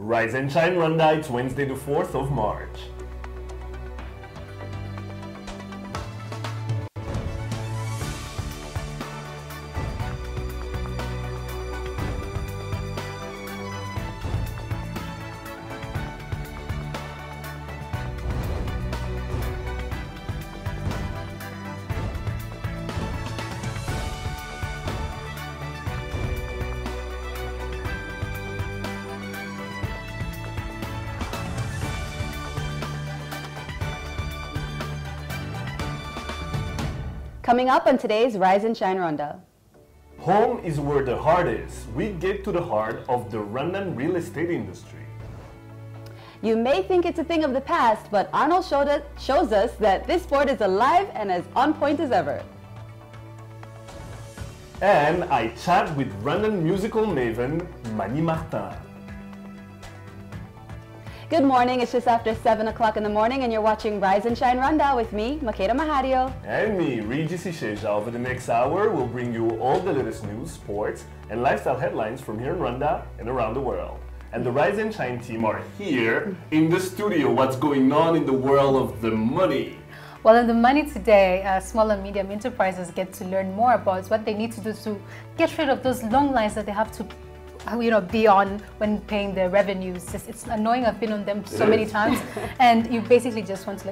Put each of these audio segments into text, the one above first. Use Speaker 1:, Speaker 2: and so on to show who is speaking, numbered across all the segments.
Speaker 1: Rise and Shine Rwanda, it's Wednesday the 4th of March.
Speaker 2: Coming up on today's Rise and Shine Rwanda.
Speaker 1: Home is where the heart is. We get to the heart of the Rwandan real estate industry.
Speaker 2: You may think it's a thing of the past, but Arnold shows us that this sport is alive and as on point as ever.
Speaker 1: And I chat with Rwandan musical maven Mani Martin.
Speaker 2: Good morning, it's just after 7 o'clock in the morning and you're watching Rise and Shine Rwanda with me, Makeda Mahario.
Speaker 1: And me, Regis Isheja. Over the next hour, we'll bring you all the latest news, sports, and lifestyle headlines from here in Rwanda and around the world. And the Rise and Shine team are here in the studio. What's going on in the world of the money?
Speaker 3: Well, in the money today, small and medium enterprises get to learn more about what they need to do to get rid of those long lines that they have to be on when paying their revenues. It's annoying. I've been on them so many times, and you basically just want to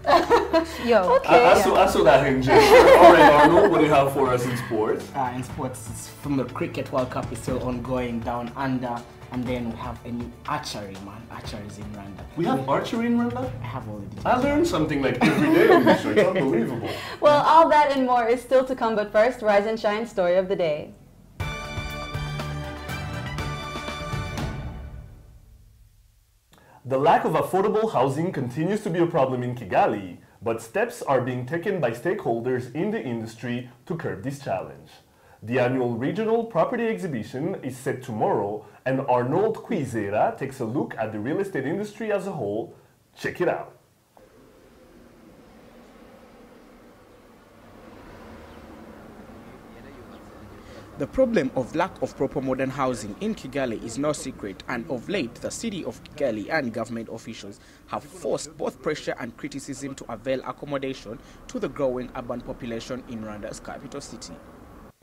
Speaker 2: Okay.
Speaker 1: I saw that in jail. All right, Arnold, what do you have for us in sports?
Speaker 4: In sports, it's from the Cricket World Cup is still ongoing down under, and then we have a new archery, man. Archery is in Rwanda.
Speaker 1: We have archery in Rwanda?
Speaker 4: I have all the details.
Speaker 1: I learn something like every day on this show. It's unbelievable.
Speaker 2: Well, all that and more is still to come, but first, Rise and Shine story of the day.
Speaker 1: The lack of affordable housing continues to be a problem in Kigali, but steps are being taken by stakeholders in the industry to curb this challenge. The annual regional property exhibition is set tomorrow, and Arnold Kwizera takes a look at the real estate industry as a whole. Check it out.
Speaker 4: The problem of lack of proper modern housing in Kigali is no secret, and of late the city of Kigali and government officials have forced both pressure and criticism to avail accommodation to the growing urban population in Rwanda's capital city.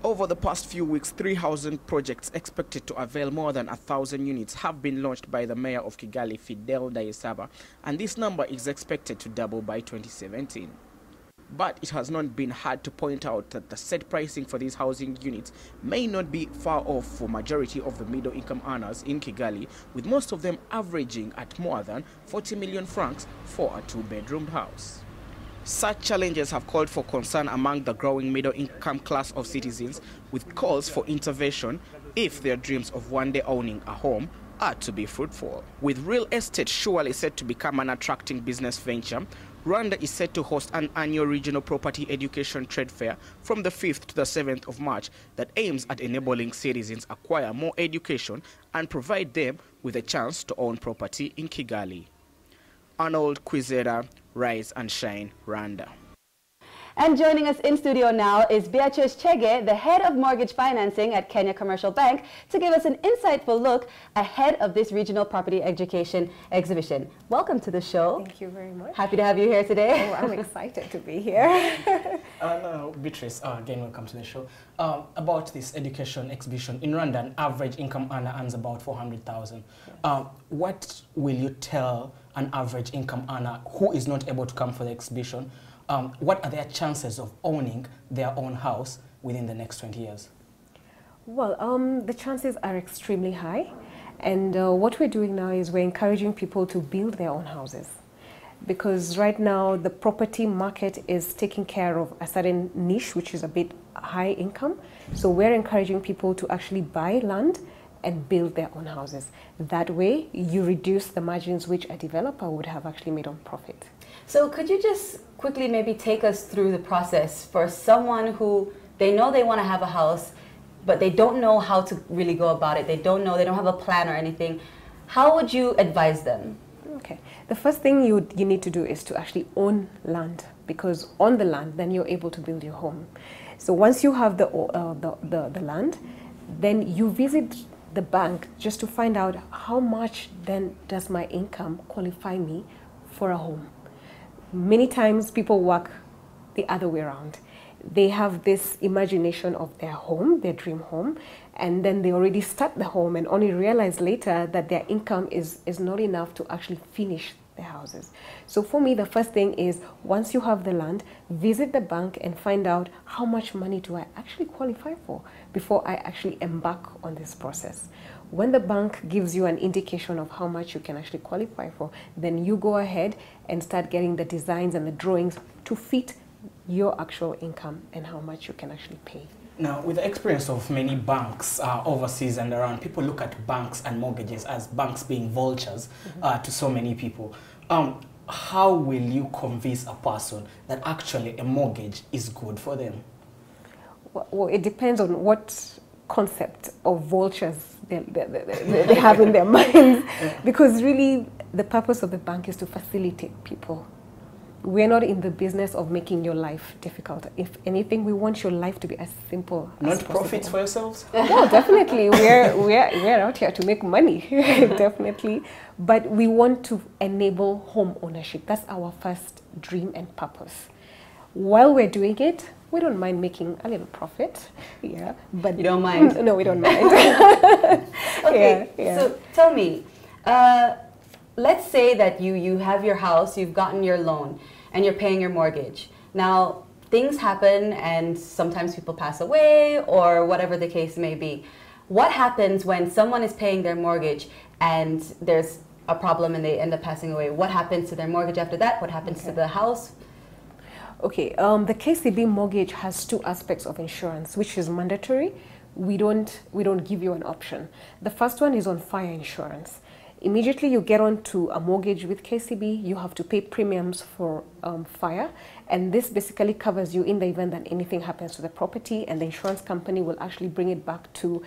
Speaker 4: Over the past few weeks, 3 housing projects expected to avail more than 1,000 units have been launched by the mayor of Kigali, Fidel Dayesaba, and this number is expected to double by 2017. But it has not been hard to point out that the set pricing for these housing units may not be far off for majority of the middle-income earners in Kigali, with most of them averaging at more than 40 million francs for a 2-bedroom house. Such challenges have called for concern among the growing middle-income class of citizens, with calls for intervention if their dreams of one day owning a home are to be fruitful. With real estate surely set to become an attracting business venture, Rwanda is set to host an annual regional property education trade fair from the 5th to the 7th of March that aims at enabling citizens acquire more education and provide them with a chance to own property in Kigali. Arnold Kwizera, Rise and Shine, Rwanda.
Speaker 2: And joining us in studio now is Beatrice Chege, the head of mortgage financing at Kenya Commercial Bank, to give us an insightful look ahead of this regional property education exhibition. Welcome to the show.
Speaker 5: Thank you very much.
Speaker 2: Happy to have you here today.
Speaker 5: Oh, I'm excited to be here.
Speaker 4: Beatrice, again, welcome to the show. About this education exhibition, in Rwanda, an average income earner earns about 400,000. What will you tell an average income earner who is not able to come for the exhibition? What are their chances of owning their own house within the next 20 years?
Speaker 5: Well, the chances are extremely high. And what we're doing now is we're encouraging people to build their own houses. Because right now the property market is taking care of a certain niche, which is a bit high income. So we're encouraging people to actually buy land and build their own houses. That way, you reduce the margins which a developer would have actually made on profit.
Speaker 2: So could you just quickly maybe take us through the process for someone who they know they want to have a house, but they don't know how to really go about it. They don't have a plan or anything. How would you advise them?
Speaker 5: Okay. The first thing you need to do is to actually own land, because on the land, then you're able to build your home. So once you have the land, then you visit the bank just to find out how much then does my income qualify me for a home. Many times people work the other way around. They have this imagination of their home, their dream home, and then they already start the home and only realize later that their income is not enough to actually finish the houses. So for me, the first thing is, once you have the land, visit the bank and find out how much money do I actually qualify for before I actually embark on this process. When the bank gives you an indication of how much you can actually qualify for, then you go ahead and start getting the designs and the drawings to fit your actual income and how much you can actually pay.
Speaker 6: Now, with the experience of many banks overseas and around, people look at banks and mortgages as banks being vultures to so many people. How will you convince a person that actually a mortgage is good for them?
Speaker 5: Well, it depends on what concept of vultures they have in their minds. Because really, the purpose of the bank is to facilitate people. We're not in the business of making your life difficult. If anything, we want your life to be as simple as possible.
Speaker 6: Not profits for yourselves?
Speaker 5: Well, definitely. We're out here to make money, definitely. But we want to enable home ownership. That's our first dream and purpose. While we're doing it, we don't mind making a little profit. Yeah, but
Speaker 2: you don't mind?
Speaker 5: No, we don't mind.
Speaker 2: Okay,
Speaker 5: yeah.
Speaker 2: So tell me, let's say that you have your house, you've gotten your loan, and you're paying your mortgage. Now, things happen and sometimes people pass away or whatever the case may be. What happens when someone is paying their mortgage and there's a problem and they end up passing away? What happens to their mortgage after that? What happens to the house?
Speaker 5: Okay, the KCB mortgage has two aspects of insurance, which is mandatory. We don't give you an option. The first one is on fire insurance. Immediately you get onto a mortgage with KCB, you have to pay premiums for fire, and this basically covers you in the event that anything happens to the property, and the insurance company will actually bring it back to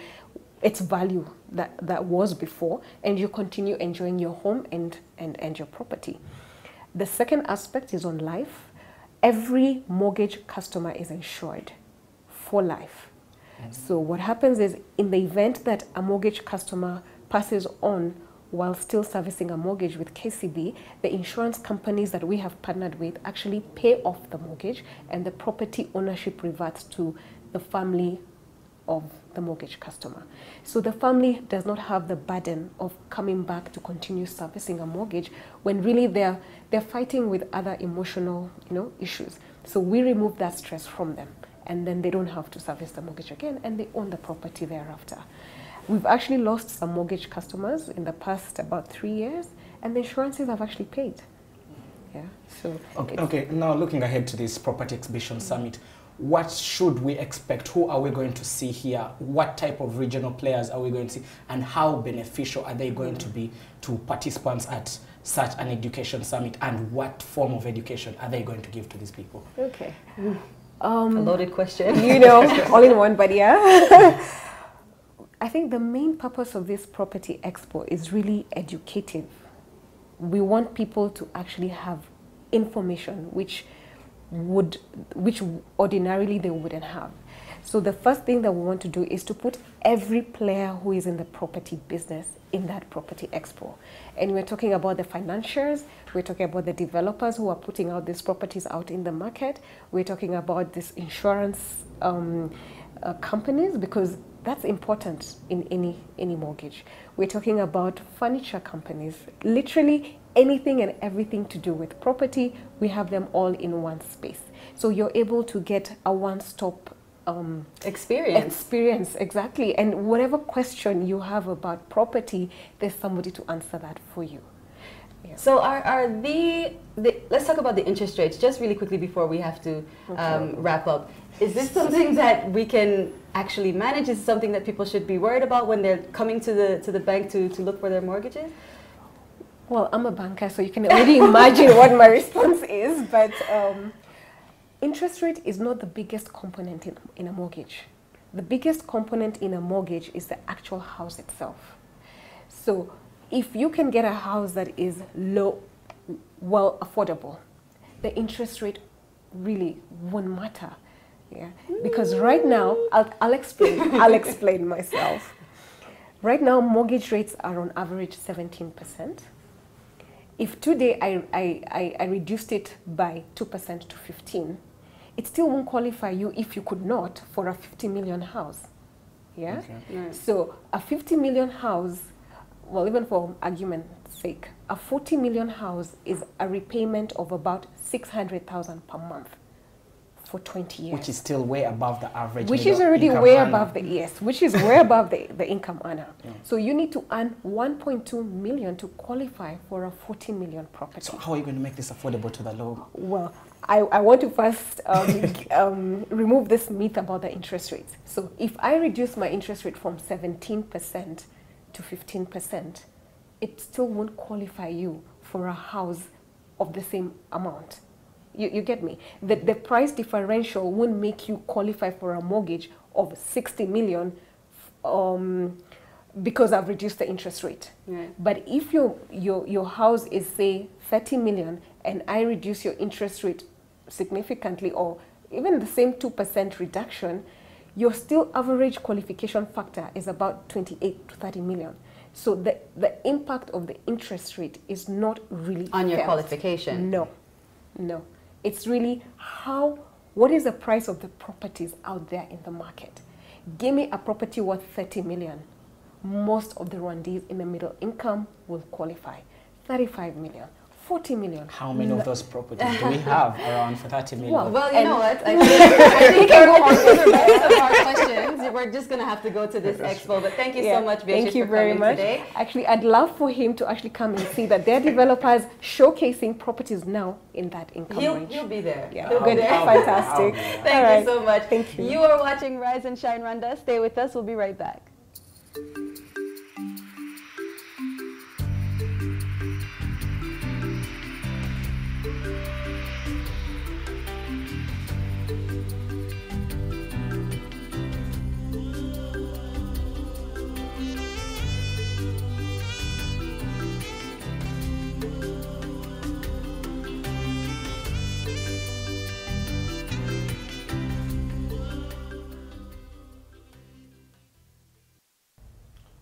Speaker 5: its value that was before, and you continue enjoying your home and your property. The second aspect is on life. Every mortgage customer is insured for life. So what happens is, in the event that a mortgage customer passes on while still servicing a mortgage with KCB, the insurance companies that we have partnered with actually pay off the mortgage, and the property ownership reverts to the family of the mortgage customer. So the family does not have the burden of coming back to continue servicing a mortgage when really they're fighting with other emotional, issues. So we remove that stress from them, and then they don't have to service the mortgage again, and they own the property thereafter. We've actually lost some mortgage customers in the past about 3 years, and the insurances have actually paid. Yeah. So
Speaker 6: okay. Now looking ahead to this property exhibition summit, what should we expect? Who are we going to see here? What type of regional players are we going to see? And how beneficial are they going to be to participants at such an education summit? And what form of education are they going to give to these people?
Speaker 5: Okay.
Speaker 2: A loaded question.
Speaker 5: All in one, but yeah. I think the main purpose of this property expo is really educative. We want people to actually have information which ordinarily they wouldn't have. So the first thing that we want to do is to put every player who is in the property business in that property expo. And we're talking about the financiers, we're talking about the developers who are putting out these properties out in the market, we're talking about this insurance companies, because that's important in any mortgage. We're talking about furniture companies, literally anything and everything to do with property, we have them all in one space. So you're able to get a one-stop experience, exactly. And whatever question you have about property, there's somebody to answer that for you. Yeah.
Speaker 2: So let's talk about the interest rates just really quickly before we have to wrap up. Is this something that we can actually manage? Is it something that people should be worried about when they're coming to the bank to look for their mortgages?
Speaker 5: Well, I'm a banker, so you can already imagine what my response is, but interest rate is not the biggest component in a mortgage. The biggest component in a mortgage is the actual house itself. So if you can get a house that is low, well, affordable, the interest rate really won't matter. Yeah, because right now, I'll explain myself. Right now, mortgage rates are on average 17%. If today I reduced it by 2% to 15, it still won't qualify you if you could not for a 50 million house. Yeah?
Speaker 6: Okay.
Speaker 2: Right.
Speaker 5: So a 50 million house, well, even for argument's sake, a 40 million house is a repayment of about 600,000 per month for 20 years.
Speaker 6: Which is still way above the average.
Speaker 5: Which is already
Speaker 6: income
Speaker 5: way
Speaker 6: earner.
Speaker 5: above the, yes, which is way above the income earner. Yeah. So you need to earn 1.2 million to qualify for a 40 million property.
Speaker 6: So how are you going to make this affordable to the low?
Speaker 5: Well, I want to first remove this myth about the interest rates. So if I reduce my interest rate from 17% to 15%, it still won't qualify you for a house of the same amount. You get me? The price differential won't make you qualify for a mortgage of 60 million because I've reduced the interest rate.
Speaker 2: Right.
Speaker 5: But if your house is, say, 30 million and I reduce your interest rate significantly, or even the same 2% reduction, your still average qualification factor is about 28 to 30 million. So the impact of the interest rate is not really
Speaker 2: On your
Speaker 5: felt.
Speaker 2: qualification?
Speaker 5: No, no. It's really what is the price of the properties out there in the market? Give me a property worth 30 million. Most of the Rwandese in the middle income will qualify. 35 million, 40 million.
Speaker 6: How many of those properties do we have around for 30 million?
Speaker 2: Well, you know what? I think we're on to the rest of our questions. We're just going to have to go to this expo. But thank you so much, Beatrice,
Speaker 5: thank you
Speaker 2: for
Speaker 5: very
Speaker 2: coming
Speaker 5: much.
Speaker 2: today.
Speaker 5: Actually, I'd love for him to actually come and see that their developers showcasing properties now in that income range.
Speaker 2: He'll be there.
Speaker 5: Yeah,
Speaker 2: He'll be there.
Speaker 5: fantastic.
Speaker 2: Thank
Speaker 5: All right.
Speaker 2: you so much.
Speaker 5: Thank you.
Speaker 2: You are watching Rise and Shine Rwanda. Stay with us. We'll be right back.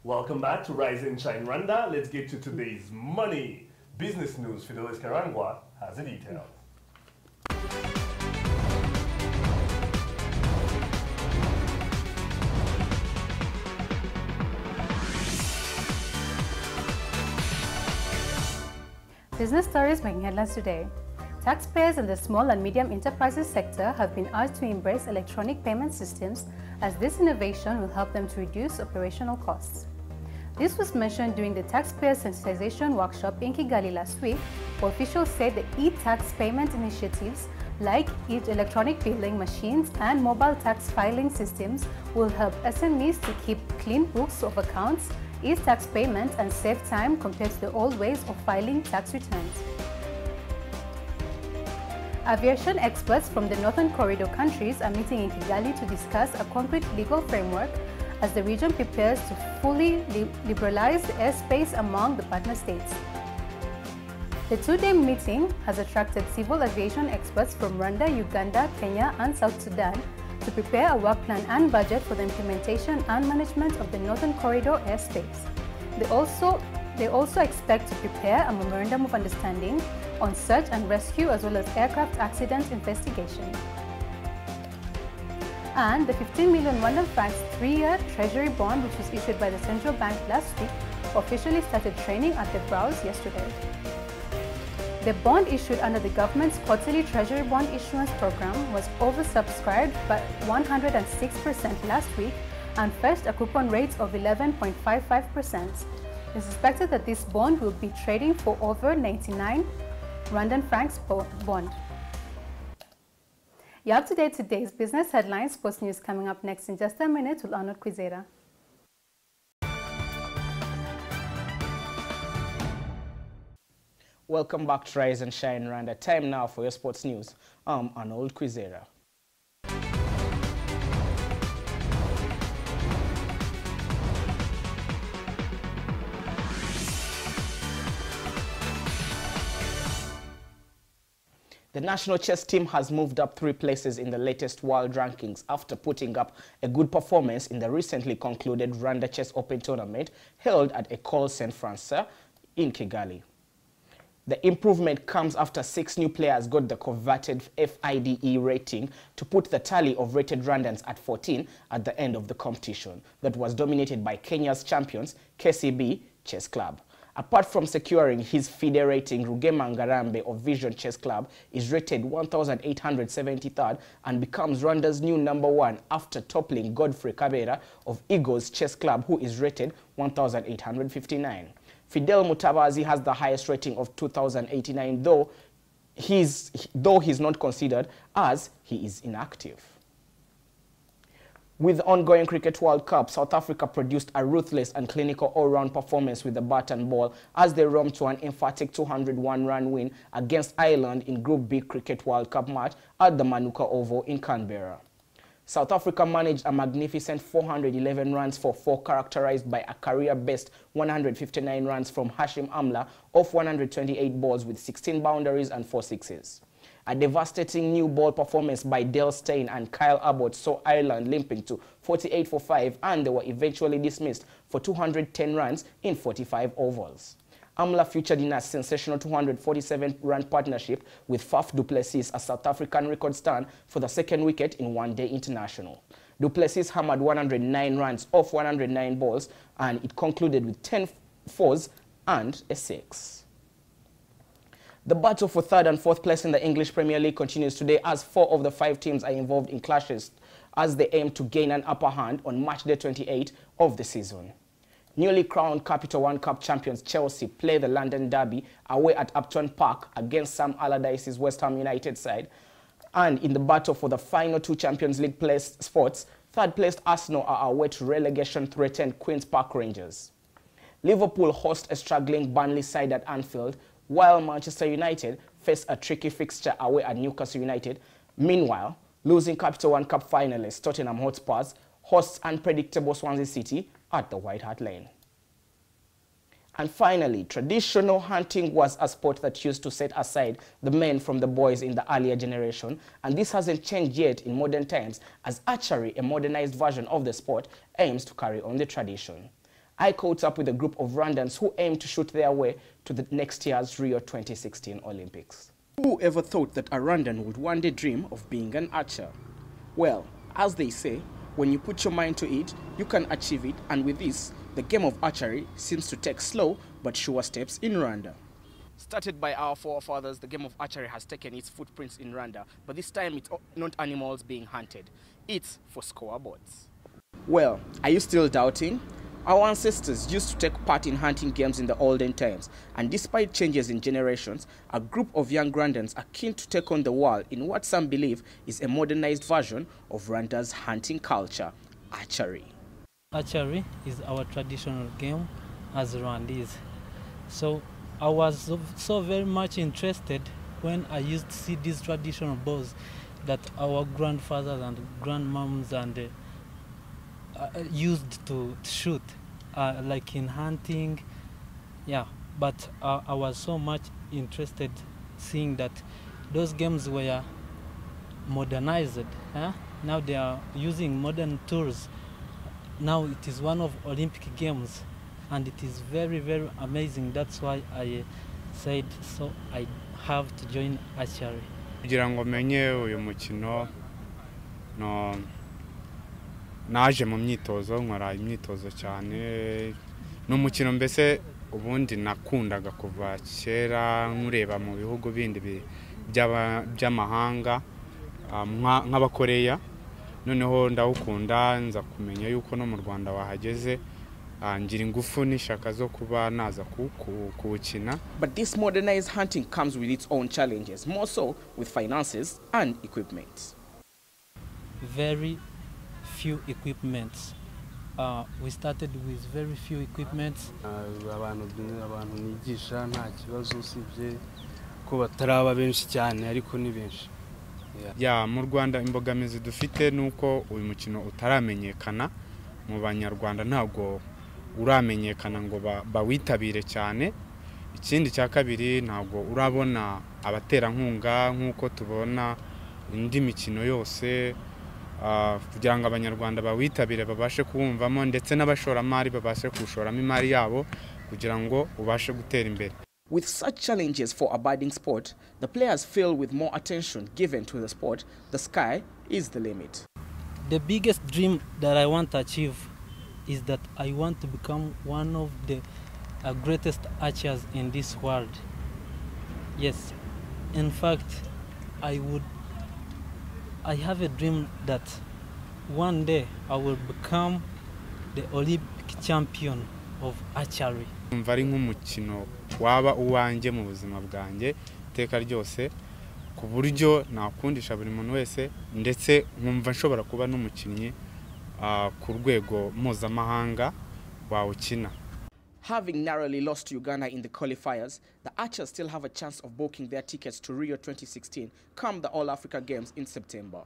Speaker 1: Welcome back to Rise and Shine Rwanda. Let's get to today's money. Business news. Fidelis Karangwa has the details.
Speaker 3: Business stories making headlines today. Taxpayers in the small and medium enterprises sector have been asked to embrace electronic payment systems, as this innovation will help them to reduce operational costs. This was mentioned during the taxpayer sensitization workshop in Kigali last week, where officials said the e-tax payment initiatives like electronic billing machines and mobile tax filing systems will help SMEs to keep clean books of accounts, ease tax payments, and save time compared to the old ways of filing tax returns. Aviation experts from the Northern Corridor countries are meeting in Kigali to discuss a concrete legal framework as the region prepares to fully liberalize the airspace among the partner states. The two-day meeting has attracted civil aviation experts from Rwanda, Uganda, Kenya, and South Sudan to prepare a work plan and budget for the implementation and management of the Northern Corridor airspace. They also expect to prepare a memorandum of understanding on search and rescue as well as aircraft accident investigation. And the 15 million Rwandan francs 3-year treasury bond, which was issued by the central bank last week, officially started trading at the Brows yesterday. The bond issued under the government's quarterly treasury bond issuance program was oversubscribed by 106% last week and fetched a coupon rate of 11.55%. It's expected that this bond will be trading for over 99 Rwandan francs per bond. You're up to date today's business headlines. Sports news coming up next in just a minute with Arnold Kwizera.
Speaker 6: Welcome back to Rise and Shine Rwanda. Time now for your sports news. I'm Arnold Kwizera.
Speaker 4: The national chess team has moved up 3 places in the latest world rankings after putting up a good performance in the recently concluded Rwanda Chess Open tournament held at École Saint-François in Kigali. The improvement comes after 6 new players got the coveted FIDE rating to put the tally of rated Rwandans at 14 at the end of the competition that was dominated by Kenya's champions, KCB Chess Club. Apart from securing his FIDE rating, Rugema Ngarambe of Vision Chess Club is rated 1,873rd and becomes Rwanda's new #1 after toppling Godfrey Kabera of Eagles Chess Club, who is rated 1,859. Fidel Mutabazi has the highest rating of 2,089, though he's not considered as he is inactive. With the ongoing Cricket World Cup, South Africa produced a ruthless and clinical all-round performance with the bat and ball as they romped to an emphatic 201-run win against Ireland in Group B Cricket World Cup match at the Manuka Oval in Canberra. South Africa managed a magnificent 411 runs for 4, characterized by a career-best 159 runs from Hashim Amla off 128 balls with 16 boundaries and 4 sixes. A devastating new ball performance by Dale Steyn and Kyle Abbott saw Ireland limping to 48 for 5, and they were eventually dismissed for 210 runs in 45 overs. Amla featured in a sensational 247-run partnership with Faf du Plessis, a South African record stand for the 2nd wicket in one-day international. Du Plessis hammered 109 runs off 109 balls, and it concluded with 10 fours and a 6. The battle for 3rd and 4th place in the English Premier League continues today as 4 of the 5 teams are involved in clashes as they aim to gain an upper hand on match day 28 of the season. Newly crowned Capital One Cup champions Chelsea play the London Derby away at Upton Park against Sam Allardyce's West Ham United side. And in the battle for the final 2 Champions League spots, 3rd-placed Arsenal are away to relegation-threatened Queen's Park Rangers. Liverpool host a struggling Burnley side at Anfield, while Manchester United face a tricky fixture away at Newcastle United. Meanwhile, losing Capital One Cup finalists Tottenham Hotspurs hosts unpredictable Swansea City at the White Hart Lane. And finally, traditional hunting was a sport that used to set aside the men from the boys in the earlier generation, and this hasn't changed yet in modern times, as archery, a modernized version of the sport, aims to carry on the tradition. I caught up with a group of Rwandans who aim to shoot their way to the next year's Rio 2016 Olympics. Who ever thought that a Rwandan would one day dream of being an archer? Well, as they say, when you put your mind to it, you can achieve it, and with this, the game of archery seems to take slow but sure steps in Rwanda. Started by our forefathers, the game of archery has taken its footprints in Rwanda, but this time it's not animals being hunted, it's for scoreboards. Well, are you still doubting? Our ancestors used to take part in hunting games in the olden times, and despite changes in generations, a group of young Rwandans are keen to take on the world in what some believe is a modernized version of Rwanda's hunting culture, archery.
Speaker 7: Archery is our traditional game as Rwandese. So I was so very much interested when I used to see these traditional bows that our grandfathers and grandmoms and used to shoot, like in hunting, yeah. But I was so much interested seeing that those games were modernized. Now they are using modern tools. Now it is one of Olympic games, and it is very, very amazing. That's why I said so I have to join archery.
Speaker 8: Kugira ngo menye uyu mukino naje mu myitozo nkora imyitozo cyane n'umukino mbese ubundi nakundaga kuva kera nkureba mu bihugu bindi by'amahanga nk'abakoreya noneho ndawukunda nza kumenya yuko no mu Rwanda wahageze ngira ingufu n'ishaka zo kuba naza kuwukina.
Speaker 4: But this modernized hunting comes with its own challenges, more so with finances and equipment.
Speaker 7: Very few equipments. We started with very few equipments.
Speaker 9: abantu nigisha nta kibazo usibye ko bataraba benshi cyane ariko ni benshi.
Speaker 8: Ya mu Rwanda imbogamizi dufite nuko uyu mukino utaramenyekana mu Banyarwanda, ntabwo uramenyekana ngo bawitabire cyane. ikindi cya kabiri ntabwo urabona abaterankunga nk'uko tubona indi mikino yose kugira ngo abanyarwanda bawitabire babashe kuwumvamo ndetse n'abashoramari babashe kuwushoramo imari yabo kugira ngo ubashe gutera imbere.
Speaker 4: With such challenges for a budding sport, the players feel with more attention given to the sport, the sky is the limit.
Speaker 7: The biggest dream that I want to achieve is that I want to become one of the greatest archers in this world. Yes, in fact, I have a dream that one day I will become the Olympic champion of archery.
Speaker 8: Umva ari nk'umukino waba uwanjye mu buzima bwanjye iteka ryose ku buryo nakundisha buri muntu wese ndetse nkumva nshobora kuba n'umukinnyi ku rwego mpuzamahanga wawukina.
Speaker 4: Having narrowly lost to Uganda in the qualifiers, the Archers still have a chance of booking their tickets to Rio 2016 come the All-Africa Games in September.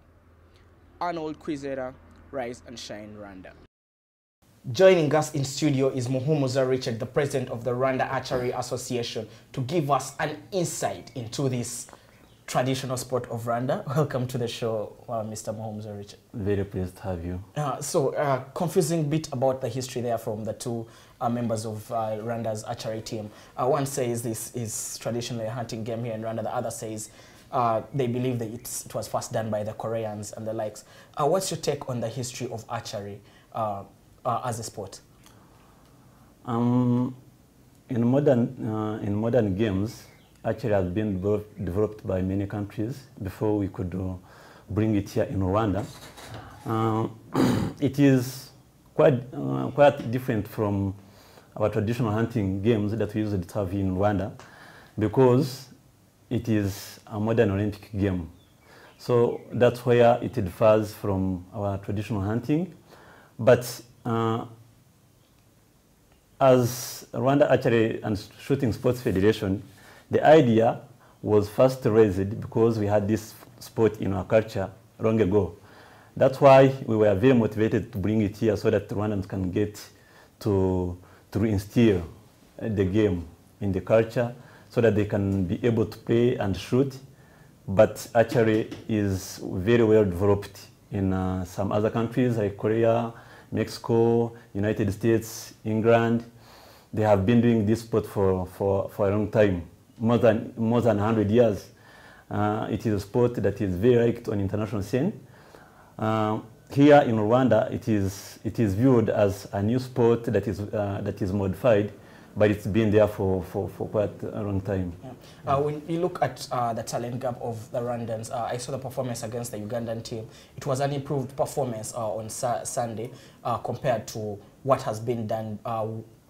Speaker 4: Arnold Kwizera, Rise and Shine Rwanda.
Speaker 6: Joining us in studio is Muhumuza Richard, the president of the Rwanda Archery Association, to give us an insight into this traditional sport of Rwanda. Welcome to the show, Mr. Muhumuza Richard.
Speaker 10: Very pleased to have you.
Speaker 6: Confusing bit about the history there from the two members of Rwanda's archery team. One says this is traditionally a hunting game here in Rwanda. The other says they believe that it was first done by the Koreans and the likes. What's your take on the history of archery as a sport?
Speaker 10: In modern games, archery has been developed by many countries before we could bring it here in Rwanda. It is quite different from our traditional hunting games that we usually have in Rwanda because it is a modern Olympic game. So that's where it differs from our traditional hunting. But as Rwanda Archery and Shooting Sports Federation, the idea was first raised because we had this sport in our culture long ago. That's why we were very motivated to bring it here so that Rwandans can get to instill the game in the culture so that they can be able to play and shoot. But archery is very well developed in some other countries like Korea, Mexico, United States, England. They have been doing this sport for a long time, more than 100 years. It is a sport that is very liked on international scene. Here in Rwanda, it is viewed as a new sport that is modified, but it's been there for quite a long time.
Speaker 6: Yeah. When you look at the talent gap of the Rwandans, I saw the performance against the Ugandan team. It was an improved performance on Sunday compared to what has been done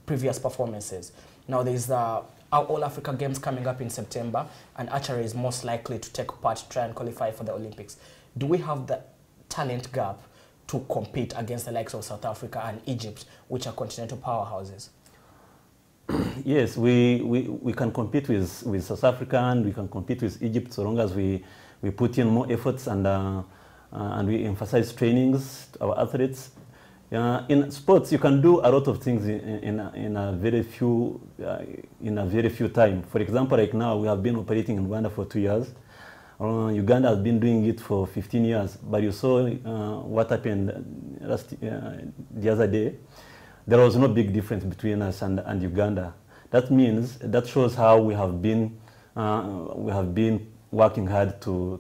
Speaker 6: previous performances. Now there's our All-Africa Games coming up in September, and archery is most likely to take part to try and qualify for the Olympics. Do we have the talent gap to compete against the likes of South Africa and Egypt, which are continental powerhouses?
Speaker 10: Yes, we can compete with South Africa and we can compete with Egypt so long as we put in more efforts and we emphasize trainings to our athletes. In sports, you can do a lot of things in a very few time. For example, right now we have been operating in Rwanda for 2 years. Uganda has been doing it for 15 years. But you saw what happened the other day. There was no big difference between us and Uganda. That shows how we have been working hard to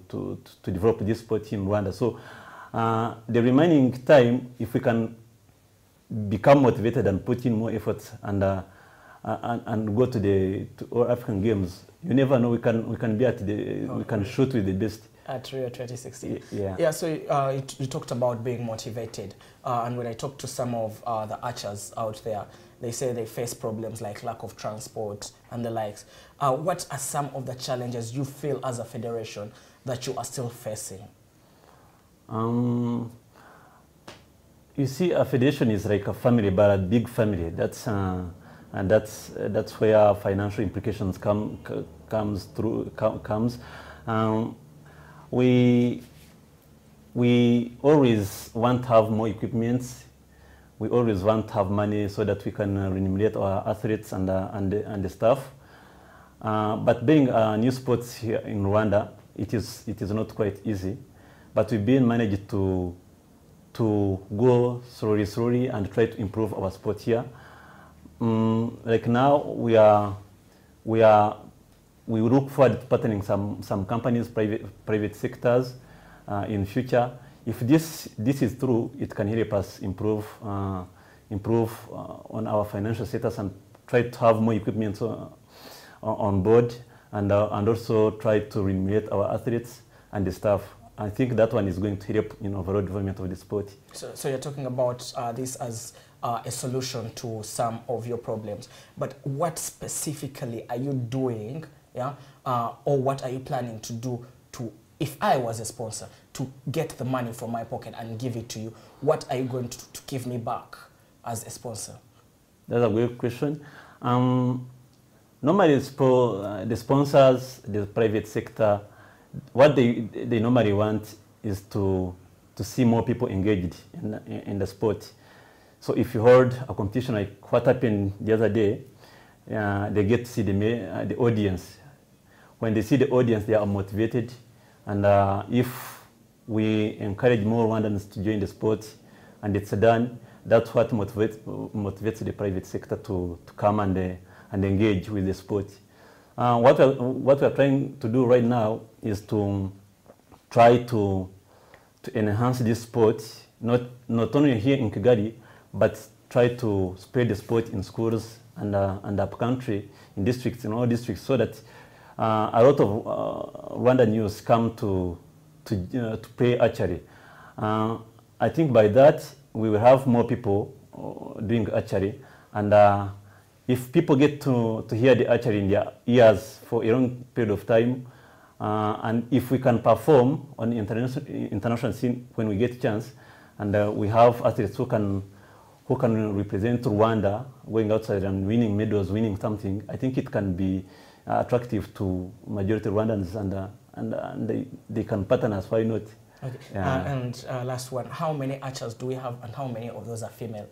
Speaker 10: develop this sport in Rwanda. So the remaining time, if we can become motivated and put in more efforts and go to all African Games, you never know. We can be at we can shoot with the best.
Speaker 6: At Rio 2016.
Speaker 10: Yeah.
Speaker 6: Yeah. So you talked about being motivated, and when I talk to some of the archers out there, they say they face problems like lack of transport and the likes. What are some of the challenges you feel as a federation that you are still facing?
Speaker 10: You see, a federation is like a family, but a big family. That's where financial implications comes. We always want to have more equipment. We always want to have money so that we can remunerate our athletes and the staff. But being a new sport here in Rwanda, it is not quite easy. But we've been managed to go slowly and try to improve our sport here. Like now, we look forward to partnering some companies, private sectors in future. If this is true, it can help us improve on our financial status and try to have more equipment on board, and also try to remunerate our athletes and the staff. I think that one is going to help in overall development of the sport.
Speaker 6: So you're talking about this as a solution to some of your problems. But what specifically are you doing, yeah, or what are you planning to do to, if I was a sponsor, to get the money from my pocket and give it to you? What are you going to give me back as a sponsor?
Speaker 10: That's a great question. Normally, the sponsors, the private sector, what they normally want is to see more people engaged in the sport. So if you hold a competition like what happened the other day, they get to see the audience. When they see the audience, they are motivated. And if we encourage more Rwandans to join the sport and it's done, that's what motivates the private sector to come and engage with the sport. What we are trying to do right now is to try to enhance this sport, not only here in Kigali, but try to spread the sport in schools and up country, in districts, in all districts, so that a lot of Rwandan youth come to play archery. I think by that we will have more people doing archery, and if people get to hear the archery in their ears for a long period of time, and if we can perform on the international scene when we get a chance, and we have athletes who can represent Rwanda, going outside and winning medals, winning something, I think it can be attractive to majority Rwandans, and they can partner us. Why not?
Speaker 6: Okay. And last one, how many archers do we have, and how many of those are female?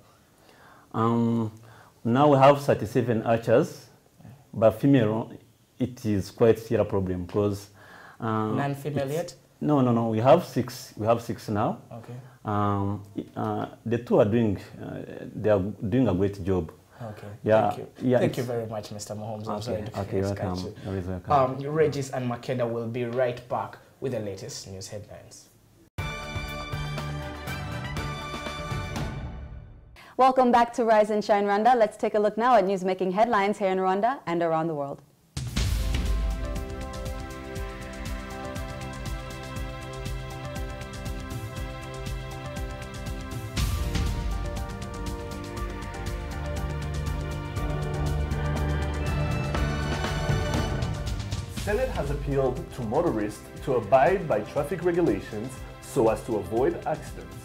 Speaker 10: Now we have 37 archers, but female, it is quite still a problem because
Speaker 6: non-female yet?
Speaker 10: No. We have six. We have 6 now.
Speaker 6: Okay.
Speaker 10: The two are doing. They are doing a great job.
Speaker 6: Okay.
Speaker 10: Yeah.
Speaker 6: Thank you.
Speaker 10: Yeah,
Speaker 6: Thank you very much, Mr. Mahomes. I'm sorry to
Speaker 10: Okay. Welcome. Always welcome.
Speaker 6: Regis and Makeda will be right back with the latest news headlines.
Speaker 2: Welcome back to Rise and Shine Rwanda. Let's take a look now at news-making headlines here in Rwanda and around the world.
Speaker 1: Senate has appealed to motorists to abide by traffic regulations so as to avoid accidents.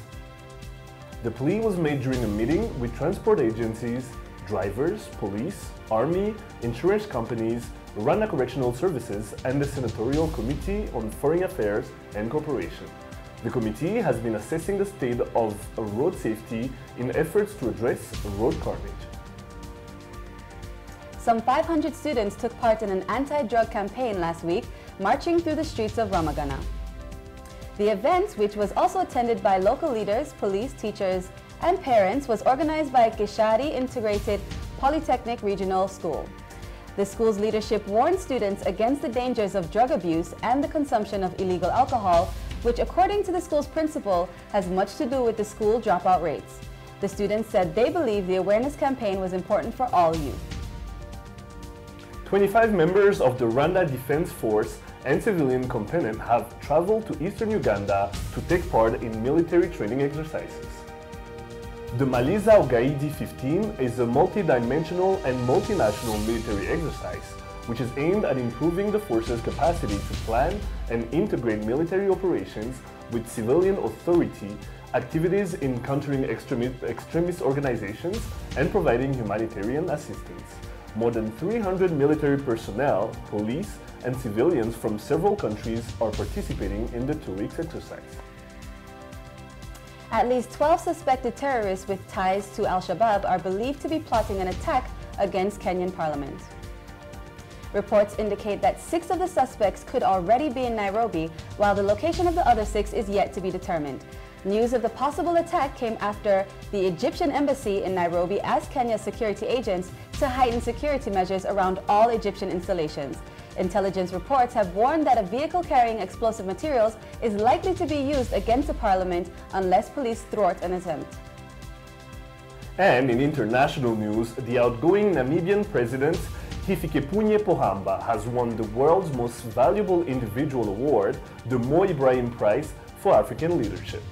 Speaker 1: The plea was made during a meeting with transport agencies, drivers, police, army, insurance companies, Rwanda Correctional Services, and the Senatorial Committee on Foreign Affairs and Cooperation. The committee has been assessing the state of road safety in efforts to address road carnage.
Speaker 2: Some 500 students took part in an anti-drug campaign last week, marching through the streets of Ramagana. The event, which was also attended by local leaders, police, teachers, and parents, was organized by Gishari Integrated Polytechnic Regional School. The school's leadership warned students against the dangers of drug abuse and the consumption of illegal alcohol, which, according to the school's principal, has much to do with the school dropout rates. The students said they believe the awareness campaign was important for all youth.
Speaker 1: 25 members of the Rwanda Defense Force and civilian component have traveled to eastern Uganda to take part in military training exercises. The Maliza Ugaidi 15 is a multi-dimensional and multinational military exercise, which is aimed at improving the force's capacity to plan and integrate military operations with civilian authority, activities in countering extremist organizations, and providing humanitarian assistance. More than 300 military personnel, police, and civilians from several countries are participating in the 2-week exercise.
Speaker 2: At least 12 suspected terrorists with ties to Al-Shabaab are believed to be plotting an attack against Kenyan Parliament. Reports indicate that 6 of the suspects could already be in Nairobi, while the location of the other 6 is yet to be determined. News of the possible attack came after the Egyptian embassy in Nairobi asked Kenya's security agents to heighten security measures around all Egyptian installations. Intelligence reports have warned that a vehicle carrying explosive materials is likely to be used against the parliament unless police thwart an attempt.
Speaker 1: And in international news, the outgoing Namibian president, Hifikepunye Pohamba, has won the world's most valuable individual award, the Mo Ibrahim Prize for African Leadership.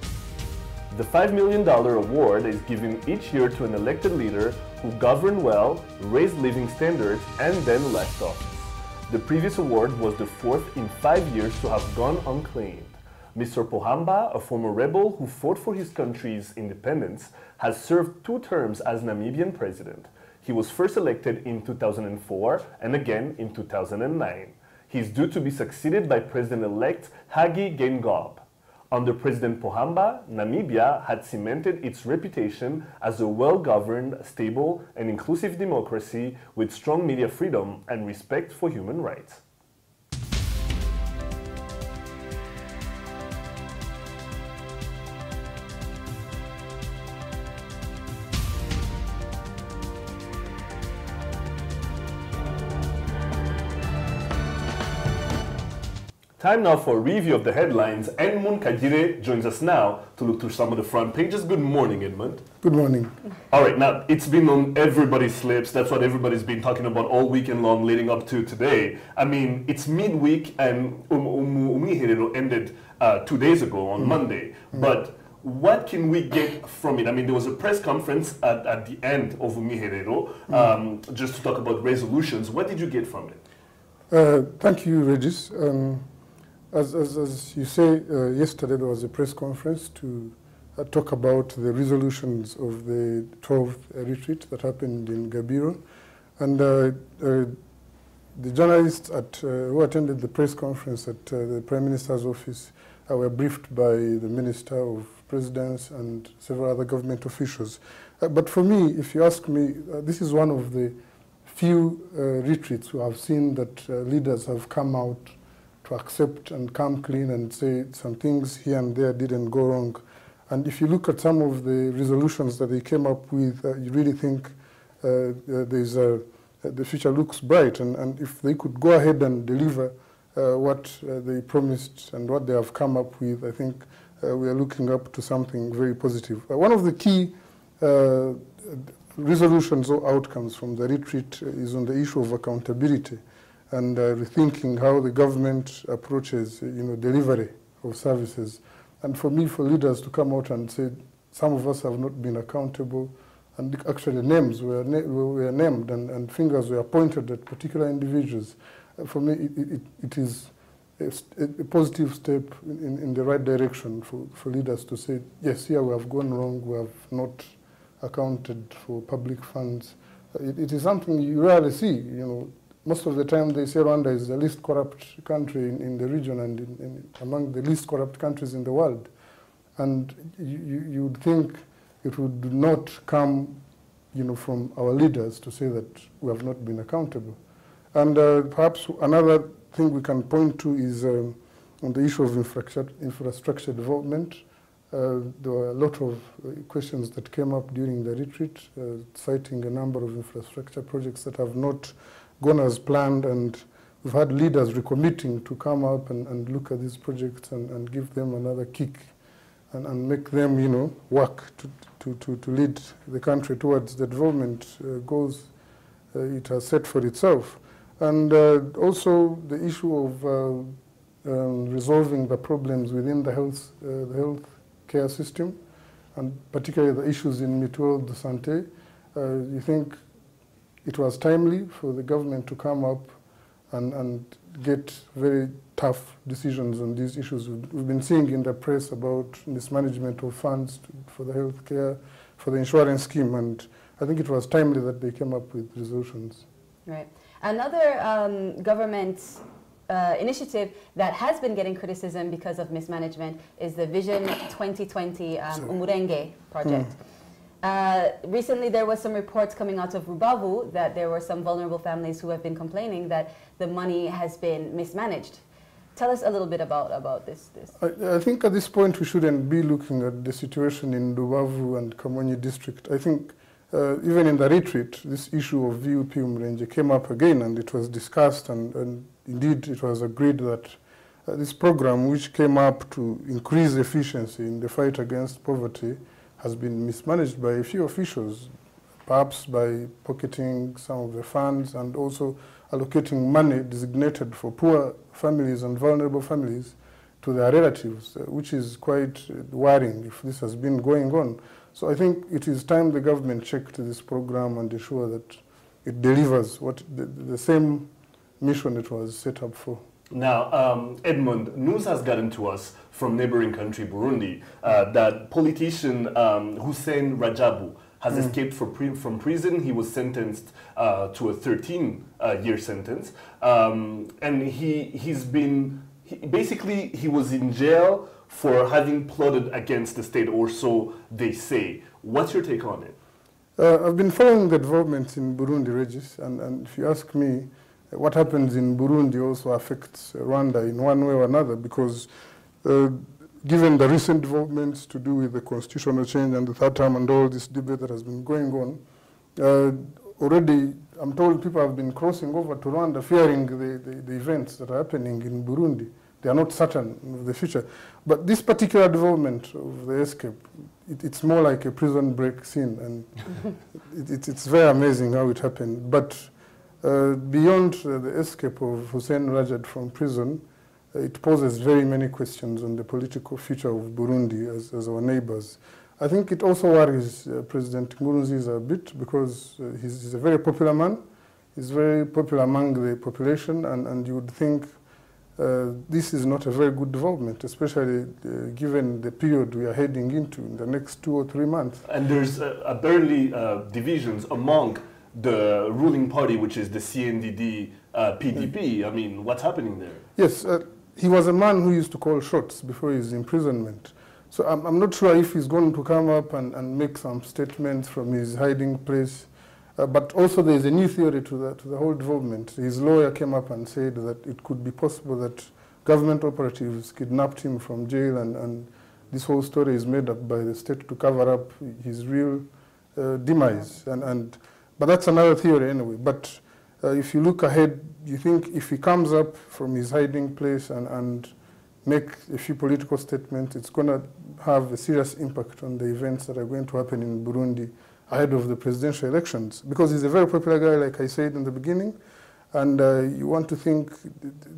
Speaker 1: The $5 million award is given each year to an elected leader who governed well, raised living standards, and then left office. The previous award was the 4th in 5 years to have gone unclaimed. Mr. Pohamba, a former rebel who fought for his country's independence, has served 2 terms as Namibian president. He was first elected in 2004 and again in 2009. He is due to be succeeded by President-elect Hage Geingob. Under President Pohamba, Namibia had cemented its reputation as a well-governed, stable, and inclusive democracy with strong media freedom and respect for human rights. Time now for a review of the headlines. Edmund Kajire joins us now to look through some of the front pages. Good morning, Edmund.
Speaker 11: Good morning.
Speaker 1: All right, now it's been on everybody's lips. That's what everybody's been talking about all weekend long leading up to today. I mean, it's midweek and Umihirero ended 2 days ago on Monday. But what can we get from it? I mean, there was a press conference at the end of Umihirero just to talk about resolutions. What did you get from it?
Speaker 11: Thank you, Regis. As you say, yesterday there was a press conference to talk about the resolutions of the 12th retreat that happened in Gabiro. And the journalists who attended the press conference at the Prime Minister's office were briefed by the Minister of Presidents and several other government officials. But for me, if you ask me, this is one of the few retreats who have seen that leaders have come out to accept and come clean and say some things here and there didn't go wrong. And if you look at some of the resolutions that they came up with, you really think the future looks bright. And if they could go ahead and deliver what they promised and what they have come up with, I think we are looking up to something very positive. One of the key resolutions or outcomes from the retreat is on the issue of accountability and rethinking how the government approaches, delivery of services. And for me, for leaders to come out and say, some of us have not been accountable, and actually names were named and fingers were pointed at particular individuals. For me, it is a positive step in the right direction for leaders to say, yes, here we have gone wrong, we have not accounted for public funds. It is something you rarely see, Most of the time they say Rwanda is the least corrupt country in the region and among the least corrupt countries in the world. And you would think it would not come from our leaders to say that we have not been accountable. And perhaps another thing we can point to is on the issue of infrastructure development. There were a lot of questions that came up during the retreat, citing a number of infrastructure projects that have not gone as planned, and we've had leaders recommitting to come up and look at these projects and give them another kick and make them, work to lead the country towards the development goals it has set for itself. And also the issue of resolving the problems within the health care system, and particularly the issues in Mutuelle de Santé. You think it was timely for the government to come up and get very tough decisions on these issues. We've been seeing in the press about mismanagement of funds for the health care, for the insurance scheme, and I think it was timely that they came up with resolutions.
Speaker 2: Right. Another government initiative that has been getting criticism because of mismanagement is the Vision 2020 Umurenge project. Recently, there was some reports coming out of Rubavu that there were some vulnerable families who have been complaining that the money has been mismanaged. Tell us a little bit about this.
Speaker 11: I think at this point we shouldn't be looking at the situation in Rubavu and Kamonyi district. I think even in the retreat, this issue of VUP Umrenje came up again, and it was discussed, and indeed it was agreed that this program, which came up to increase efficiency in the fight against poverty, has been mismanaged by a few officials, perhaps by pocketing some of the funds and also allocating money designated for poor families and vulnerable families to their relatives, which is quite worrying if this has been going on. So I think it is time the government checked this program and ensure that it delivers what the same mission it was set up for.
Speaker 1: Now, Edmund, news has gotten to us from neighboring country Burundi that politician Hussein Rajabu has escaped from prison. He was sentenced to a 13-year sentence. And he was in jail for having plotted against the state, or so they say. What's your take on it?
Speaker 11: I've been following the developments in Burundi, Regis, and if you ask me, what happens in Burundi also affects Rwanda in one way or another, because given the recent developments to do with the constitutional change and the third term and all this debate that has been going on, already I'm told people have been crossing over to Rwanda fearing the events that are happening in Burundi. They are not certain of the future. But this particular development of the escape, it's more like a prison break scene, and it's very amazing how it happened. But beyond the escape of Hussein Rajad from prison, it poses very many questions on the political future of Burundi as our neighbors. I think it also worries President Nkurunziza a bit, because he's a very popular man. He's very popular among the population, and you would think this is not a very good development, especially given the period we are heading into in the next 2 or 3 months.
Speaker 1: And there's apparently divisions among the ruling party, which is the CNDD PDP. I mean, what's happening there?
Speaker 11: Yes, he was a man who used to call shots before his imprisonment. So I'm not sure if he's going to come up and make some statements from his hiding place. But also there's a new theory to the whole development. His lawyer came up and said that it could be possible that government operatives kidnapped him from jail, and this whole story is made up by the state to cover up his real demise. But that's another theory anyway. But if you look ahead, you think if he comes up from his hiding place and make a few political statements, it's going to have a serious impact on the events that are going to happen in Burundi ahead of the presidential elections, because he's a very popular guy, like I said in the beginning, and you want to think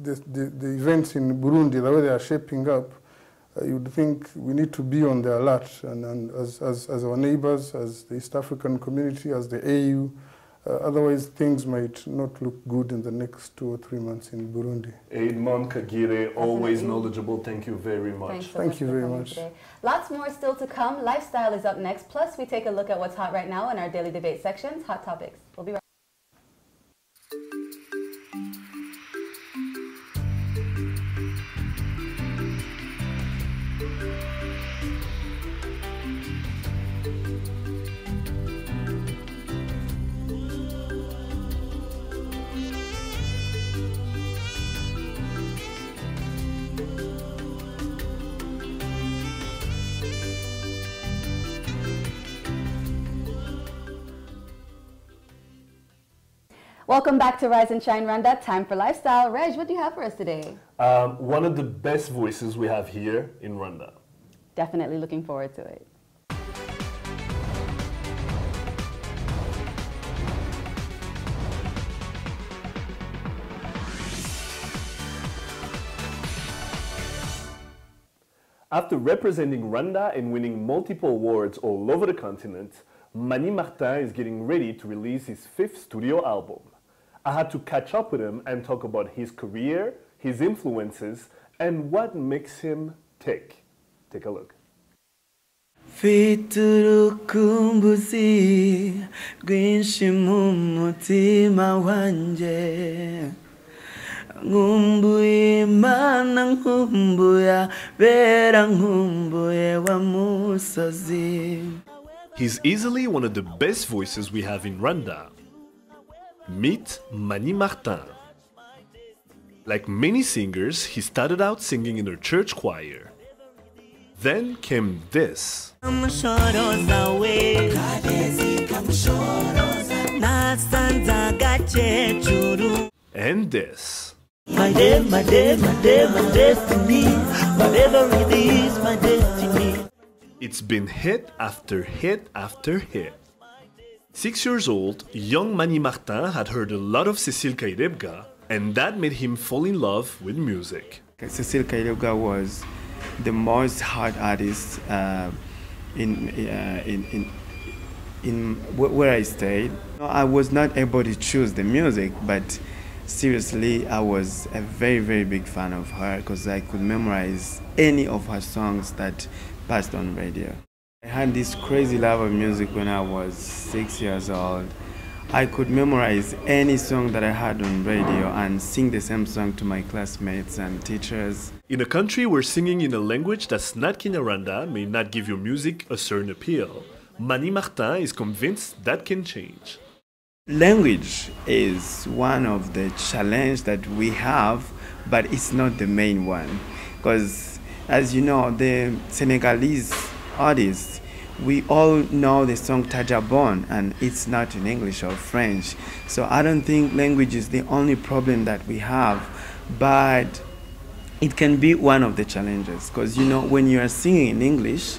Speaker 11: the events in Burundi, the way they are shaping up, you would think we need to be on the alert, and as our neighbors, as the East African community, as the AU, otherwise things might not look good in the next 2 or 3 months in Burundi.
Speaker 1: Edmond Kagire, always knowledgeable. Thank you very much.
Speaker 11: Thank you very much.
Speaker 2: Today. Lots more still to come. Lifestyle is up next. Plus, we take a look at what's hot right now in our daily debate sections. Hot topics. We'll be right back. Welcome back to Rise and Shine Rwanda. Time for Lifestyle. Reg, what do you have for us today?
Speaker 1: One of the best voices we have here in Rwanda.
Speaker 2: Definitely looking forward to it.
Speaker 1: After representing Rwanda and winning multiple awards all over the continent, Mani Martin is getting ready to release his 5th studio album. I had to catch up with him and talk about his career, his influences, and what makes him tick. Take a look.
Speaker 12: Fiturukumbuzi gwinshi mu mutima wanje nkumbuye Imana nkumbuye bera nkumbuye wa musozi.
Speaker 1: He's easily one of the best voices we have in Rwanda. Meet Mani Martin. Like many singers, he started out singing in a church choir. Then came this. And this.
Speaker 12: My day, my day, my day, my destiny. Whatever it is, my destiny.
Speaker 1: It's been hit after hit after hit. 6 years old, young Mani Martin had heard a lot of Cécile Kayirebwa, and that made him fall in love with music.
Speaker 13: Cécile Kayirebwa was the most hard artist in where I stayed. I was not able to choose the music, but seriously, I was a very, very big fan of her because I could memorize any of her songs that passed on radio. I had this crazy love of music when I was 6 years old. I could memorize any song that I had on radio and sing the same song to my classmates and teachers.
Speaker 1: In a country where singing in a language that's not Kinyarwanda may not give your music a certain appeal, Mani Martin is convinced that can change.
Speaker 13: Language is one of the challenges that we have, but it's not the main one. Because, as you know, the Senegalese artists, we all know the song Tajabon, and it's not in English or French. So I don't think language is the only problem that we have, but it can be one of the challenges. Because, you know, when you are singing in English,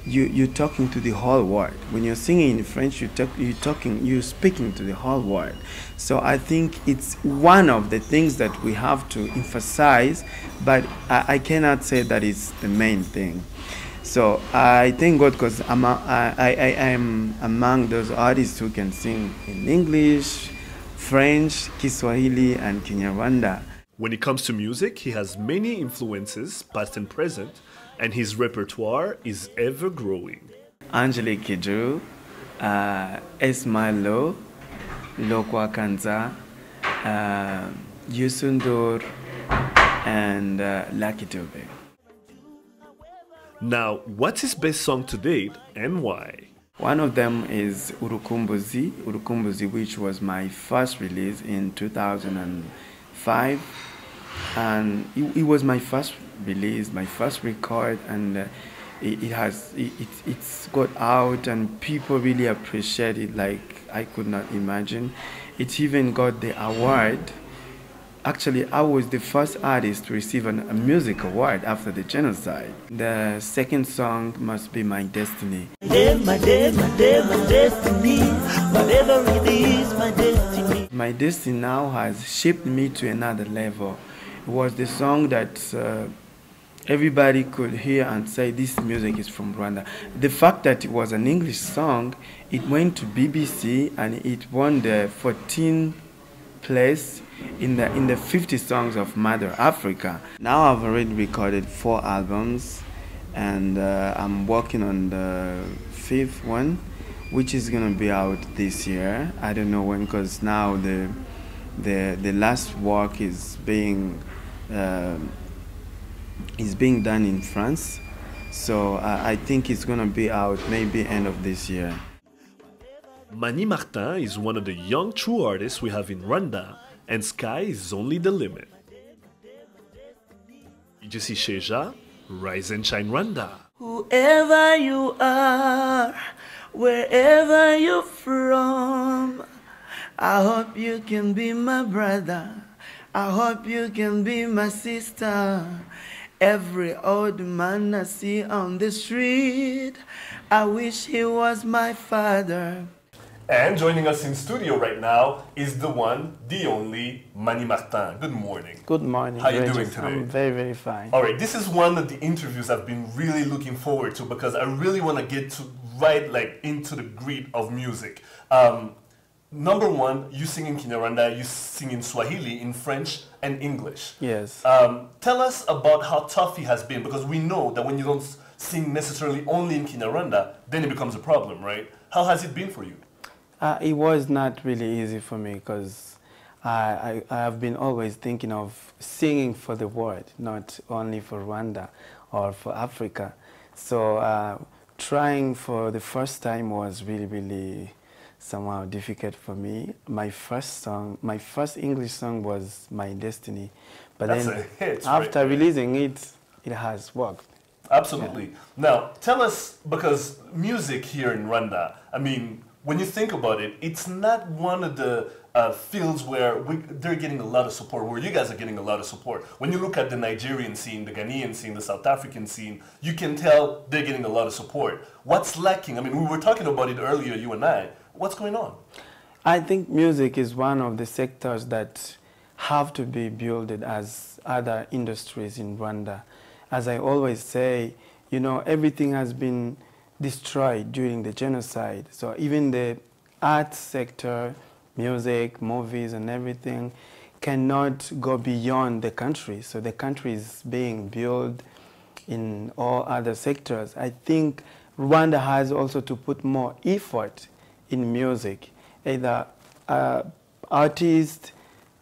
Speaker 13: you're talking to the whole world. When you're singing in French, you're speaking to the whole world. So I think it's one of the things that we have to emphasize, but I cannot say that it's the main thing. So I thank God because I am among those artists who can sing in English, French, Kiswahili, and Kinyarwanda.
Speaker 1: When it comes to music, he has many influences, past and present, and his repertoire is ever growing.
Speaker 13: Angelique Kidjo, Esmailo, Lokwa Kanza, Yusundur, and Lucky Dube.
Speaker 1: Now, what's his best song to date and why?
Speaker 13: One of them is Urukumbuzi, which was my first release in 2005. And it was my first release, my first record, and it's got out and people really appreciate it like I could not imagine. It even got the award. Actually, I was the first artist to receive a music award after the genocide. The second song must be My Destiny.
Speaker 12: My day, my day, my day, my destiny. Whatever it is, my destiny.
Speaker 13: My Destiny now has shaped me to another level. It was the song that everybody could hear and say this music is from Rwanda. The fact that it was an English song, it went to BBC and it won the 14th place in the 50 songs of Mother Africa. Now I've already recorded 4 albums and I'm working on the 5th one, which is gonna be out this year. I don't know when, because now the last work is being done in France. So I think it's gonna be out maybe end of this year.
Speaker 1: Mani Martin is one of the young true artists we have in Rwanda, and sky is only the limit. Ijisi Sheja, Rise and Shine Rwanda.
Speaker 12: Whoever you are, wherever you're from, I hope you can be my brother. I hope you can be my sister. Every old man I see on the street, I wish he was my father.
Speaker 1: And joining us in studio right now is the one, the only, Mani Martin. Good morning.
Speaker 14: Good morning.
Speaker 1: How are you doing today?
Speaker 14: I'm very, very fine.
Speaker 1: All right, this is one of the interviews I've been really looking forward to because I really want to get to right into the grit of music. Number one, you sing in Kinyarwanda, you sing in Swahili, in French and English.
Speaker 14: Yes.
Speaker 1: Tell us about how tough it has been, because we know that when you don't sing necessarily only in Kinyarwanda, then it becomes a problem, right? How has it been for you?
Speaker 14: It was not really easy for me because I have been always thinking of singing for the world, not only for Rwanda or for Africa. So trying for the first time was really, really somehow difficult for me. My first English song was My Destiny. But
Speaker 1: That's
Speaker 14: then
Speaker 1: a hit,
Speaker 14: after
Speaker 1: right?
Speaker 14: releasing it, it has worked.
Speaker 1: Absolutely. Yeah. Now, tell us, because music here in Rwanda, I mean, when you think about it, it's not one of the fields where they're getting a lot of support, where you guys are getting a lot of support. When you look at the Nigerian scene, the Ghanaian scene, the South African scene, you can tell they're getting a lot of support. What's lacking? I mean, we were talking about it earlier, you and I. What's going on?
Speaker 14: I think music is one of the sectors that have to be built as other industries in Rwanda. As I always say, you know, everything has been destroyed during the genocide. So even the art sector, music, movies and everything cannot go beyond the country. So the country is being built in all other sectors. I think Rwanda has also to put more effort in music, either artists,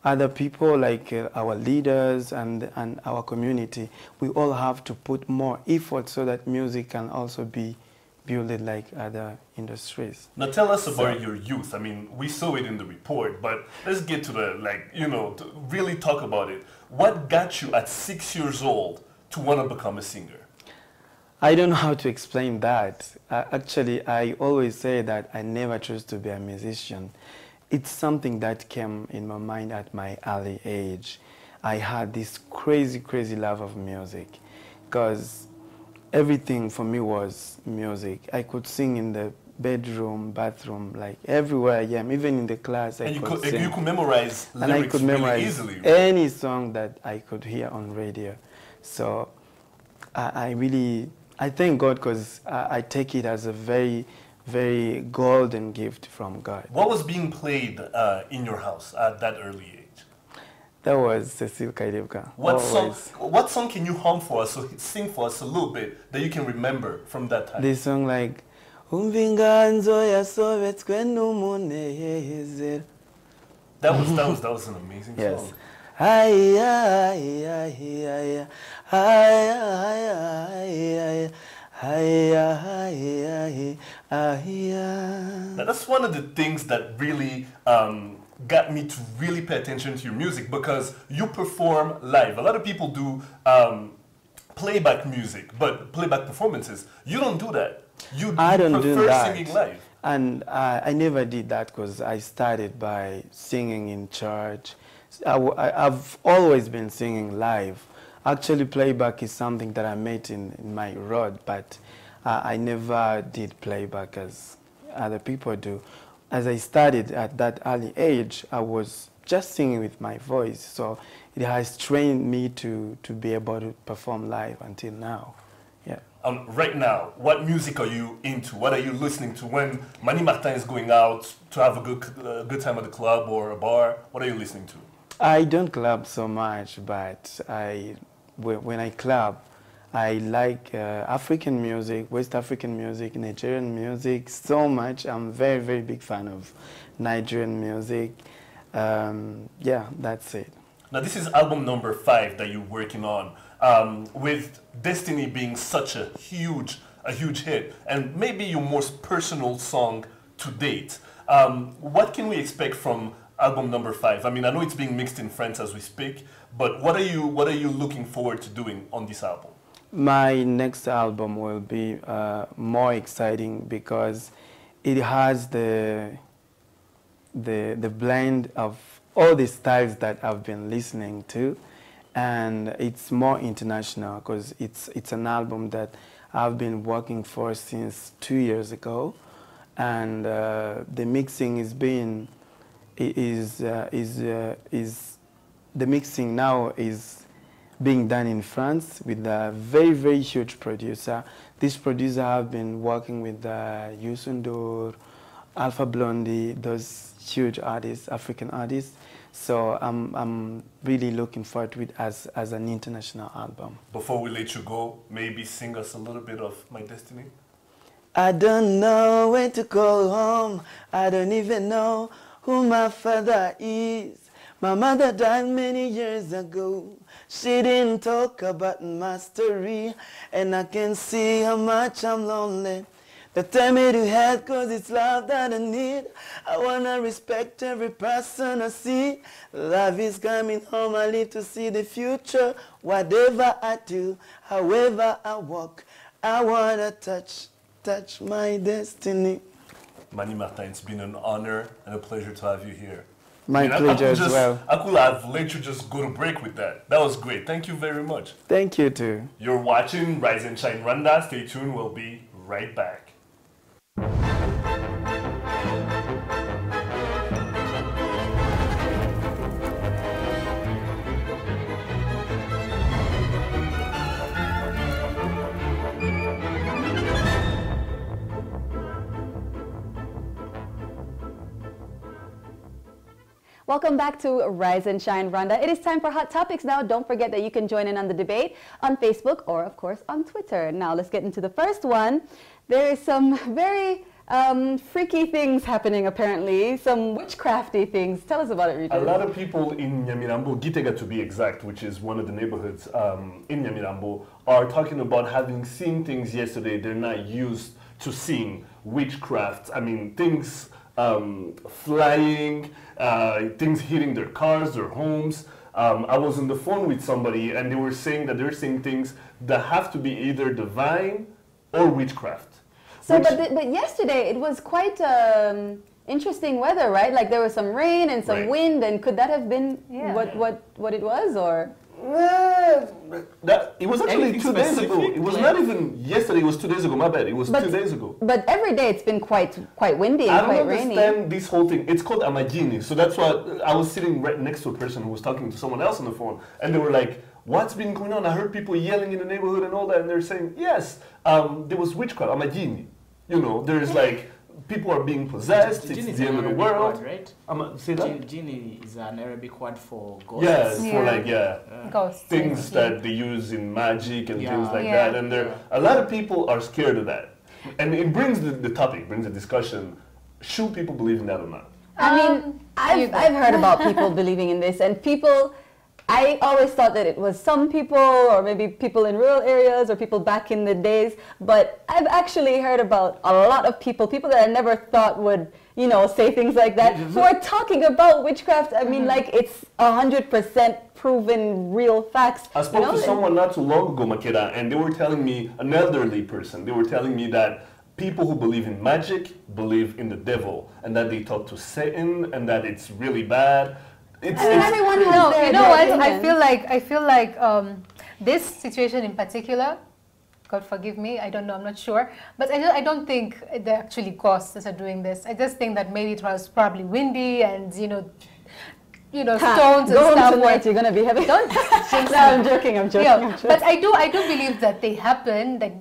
Speaker 14: other people like our leaders and our community. We all have to put more effort so that music can also be built like other industries.
Speaker 1: Now tell us about your youth. I mean, we saw it in the report, but let's get to the, to really talk about it. What got you at 6 years old to want to become a singer?
Speaker 14: I don't know how to explain that. Actually, I always say that I never chose to be a musician. It's something that came in my mind at my early age. I had this crazy, crazy love of music because everything for me was music. I could sing in the bedroom, bathroom, like everywhere I am, even in the class.
Speaker 1: And you could memorize lyrics
Speaker 14: and I could memorize
Speaker 1: really easily.
Speaker 14: Any song that I could hear on radio. So I thank God because I take it as a very, very golden gift from God.
Speaker 1: What was being played in your house at that early age?
Speaker 14: That was Cecile Kaidevka.
Speaker 1: What song can you hum for us, sing for us a little bit that you can remember from that time?
Speaker 14: This song like Umvinganzo yasobetswe n'umunezero.
Speaker 1: That was an amazing song. Now that's one of the things that really got me to really pay attention to your music, because you perform live. A lot of people do playback music, but playback performances. You don't do that.
Speaker 14: I don't do that.
Speaker 1: Singing live.
Speaker 14: And I never did that because I started by singing in church. I've always been singing live. Actually, playback is something that I met in my road, but I never did playback as other people do. As I started at that early age, I was just singing with my voice, so it has trained me to be able to perform live until now. Yeah.
Speaker 1: Right now, what music are you into? What are you listening to when Mani Martin is going out to have a good time at the club or a bar? What are you listening to?
Speaker 14: I don't club so much, but when I club, I like African music, West African music, Nigerian music so much. I'm very, very big fan of Nigerian music. Yeah, that's it.
Speaker 1: Now this is album number 5 that you're working on, with Destiny being such a huge hit, and maybe your most personal song to date. What can we expect from album number 5? I mean, I know it's being mixed in France as we speak, but what are you looking forward to doing on this album?
Speaker 14: My next album will be more exciting because it has the blend of all the styles that I've been listening to, and it's more international because it's an album that I've been working for since 2 years ago, and the mixing the mixing now is being done in France with a very, very huge producer. This producer have been working with Youssou, Alpha Blondy, those huge artists, African artists. So I'm really looking forward to it as an international album.
Speaker 1: Before we let you go, maybe sing us a little bit of My Destiny?
Speaker 14: I don't know where to call home. I don't even know who my father is. My mother died many years ago.
Speaker 12: She didn't talk about mastery, and I can see how much I'm lonely. They tell me to head cause it's love that I need. I wanna respect every person I see. Love is coming home, I live to see the future. Whatever I do, however I walk, I wanna touch my destiny.
Speaker 1: Manny Martin, it's been an honor and a pleasure to have you here.
Speaker 12: My pleasure as well.
Speaker 1: I could have let you just go to break with that. That was great. Thank you very much.
Speaker 12: Thank you too.
Speaker 1: You're watching Rise and Shine Rwanda. Stay tuned. We'll be right back.
Speaker 2: Welcome back to Rise and Shine Rwanda. It is time for Hot Topics now. Don't forget that you can join in on the debate on Facebook or, of course, on Twitter. Now, let's get into the first one. There is some very freaky things happening, apparently. Some witchcrafty things. Tell us about it, Regis.
Speaker 1: A lot of people in Nyamirambo, Gitega to be exact, which is one of the neighborhoods in Nyamirambo, are talking about having seen things yesterday they're not used to seeing. Witchcraft, I mean, things flying, things hitting their cars, their homes. I was on the phone with somebody and they were saying that they're seeing things that have to be either divine or witchcraft.
Speaker 2: So, but yesterday it was quite interesting weather, right? Like there was some rain and some wind, and could that have been what it was, or?
Speaker 1: It was actually 2 days ago. It was not even yesterday. It was 2 days ago. My bad. It was 2 days ago.
Speaker 2: But every day it's been quite windy and quite rainy.
Speaker 1: I don't understand this whole thing. It's called amagini. So that's why I was sitting right next to a person who was talking to someone else on the phone, and they were like, "What's been going on? I heard people yelling in the neighborhood and all that." And they're saying, "Yes, there was witchcraft, amagini. You know, there's like." People are being possessed. It's the end of the world,
Speaker 4: word, right?
Speaker 1: Say that?
Speaker 4: Genie is an Arabic word for ghosts.
Speaker 1: Yeah, it's for like
Speaker 3: ghosts,
Speaker 1: things that they use in magic and things like that. And there, a lot of people are scared of that. And it brings the topic, brings the discussion. Should people believe in that or not?
Speaker 2: I mean, I've heard about people believing in this, and people. I always thought that it was some people, or maybe people in rural areas, or people back in the days. But I've actually heard about a lot of people that I never thought would, you know, say things like that, who are talking about witchcraft. I mean, like it's 100% proven real facts.
Speaker 1: I spoke to someone not too long ago, Makeda, and they were telling me, an elderly person, they were telling me that people who believe in magic believe in the devil, and that they talk to Satan, and that it's really bad.
Speaker 2: Everyone has their
Speaker 3: you know what?
Speaker 2: opinion.
Speaker 3: I feel like this situation in particular, God forgive me, I don't know, I'm not sure, but I don't think they're actually ghosts that are doing this. I just think that maybe it was probably windy and you know stones and
Speaker 2: Go
Speaker 3: stuff.
Speaker 2: home tonight, you're gonna be having.
Speaker 3: Don't.
Speaker 2: No, I'm joking. I'm joking.
Speaker 3: Yeah, but I do believe that they happen. That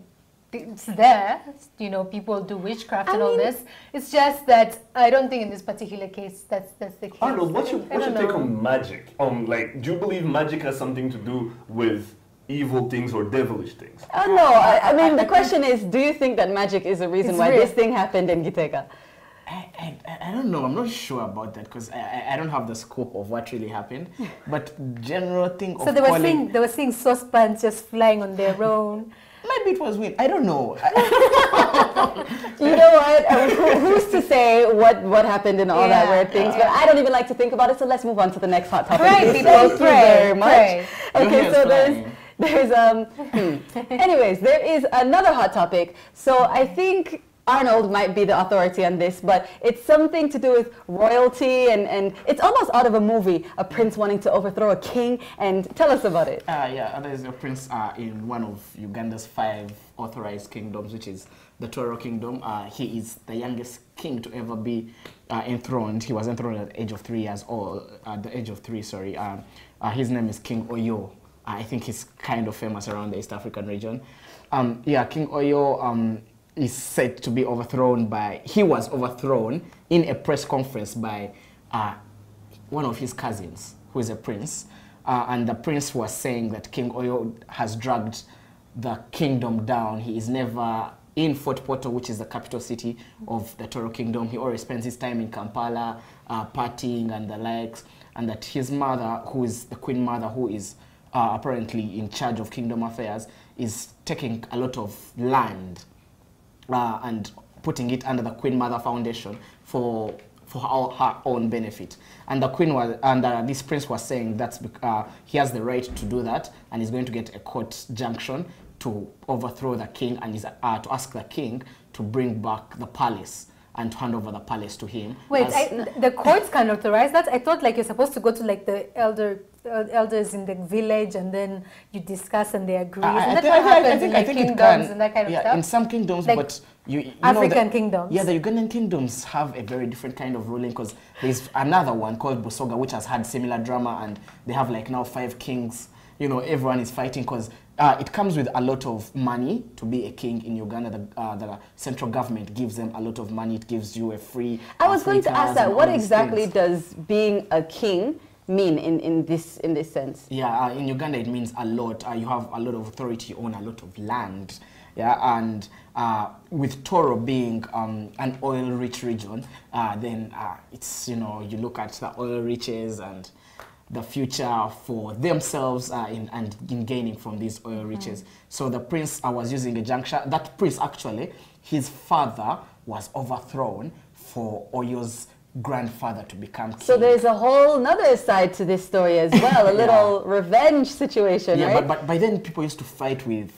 Speaker 3: it's there. You know, people do witchcraft and all this. It's just that I don't think in this particular case that's the case.
Speaker 1: Arnold, what's your take on magic? Like, do you believe magic has something to do with evil things or devilish things?
Speaker 2: No, I mean the question is, do you think that magic is the reason why this thing happened in Gitega?
Speaker 4: I don't know. I'm not sure about that because I don't have the scope of what really happened. But general thing of
Speaker 3: they were seeing saucepans just flying on their own.
Speaker 4: Maybe it was wind. I don't know.
Speaker 2: You know what? Who's to say what happened and all that weird things? But I don't even like to think about it. So let's move on to the next hot topic.
Speaker 3: Pray, people,
Speaker 2: Thank you very much.
Speaker 3: Pray.
Speaker 2: Okay, so there's Anyways, there is another hot topic. So I think Arnold might be the authority on this, but it's something to do with royalty, and it's almost out of a movie, a prince wanting to overthrow a king, and tell us about it.
Speaker 4: There's a prince in one of Uganda's 5 authorized kingdoms, which is the Toro Kingdom. He is the youngest king to ever be enthroned. He was enthroned at the age of 3 years old, his name is King Oyo. I think he's kind of famous around the East African region. King Oyo is said to be he was overthrown in a press conference by one of his cousins, who is a prince. And the prince was saying that King Oyo has dragged the kingdom down. He is never in Fort Portal, which is the capital city of the Toro Kingdom. He always spends his time in Kampala, partying and the likes. And that his mother, who is the queen mother, who is
Speaker 6: apparently in charge of Kingdom Affairs, is taking a lot of land and putting it under the Queen Mother Foundation for her own benefit. And the Queen was, and this prince was saying that he has the right to do that, and he's going to get a court junction to overthrow the king and to ask the king to bring back the palace and to hand over the palace to him.
Speaker 3: Wait, the courts can authorize that? I thought like you're supposed to go to like the elders in the village and then you discuss and they agree. Isn't that what happens in like kingdoms and that kind of stuff?
Speaker 6: In some kingdoms, like, but you
Speaker 3: African
Speaker 6: know
Speaker 3: kingdoms.
Speaker 6: Yeah, the Ugandan kingdoms have a very different kind of ruling, because there's another one called Busoga which has had similar drama, and they have like now 5 kings. You know, everyone is fighting because it comes with a lot of money to be a king in Uganda. The central government gives them a lot of money. It gives you a free.
Speaker 2: I was going to ask that. What exactly does being a king mean in this sense?
Speaker 6: Yeah, in Uganda it means a lot. You have a lot of authority, you own a lot of land. Yeah, and with Toro being an oil-rich region, then it's, you know, you look at the oil riches and the future for themselves in gaining from these oil riches. So the prince was using a juncture. That prince actually, his father was overthrown for Oyo's grandfather to become king.
Speaker 2: So there's a whole nother side to this story as well, a little revenge situation, right?
Speaker 6: But by then people used to fight with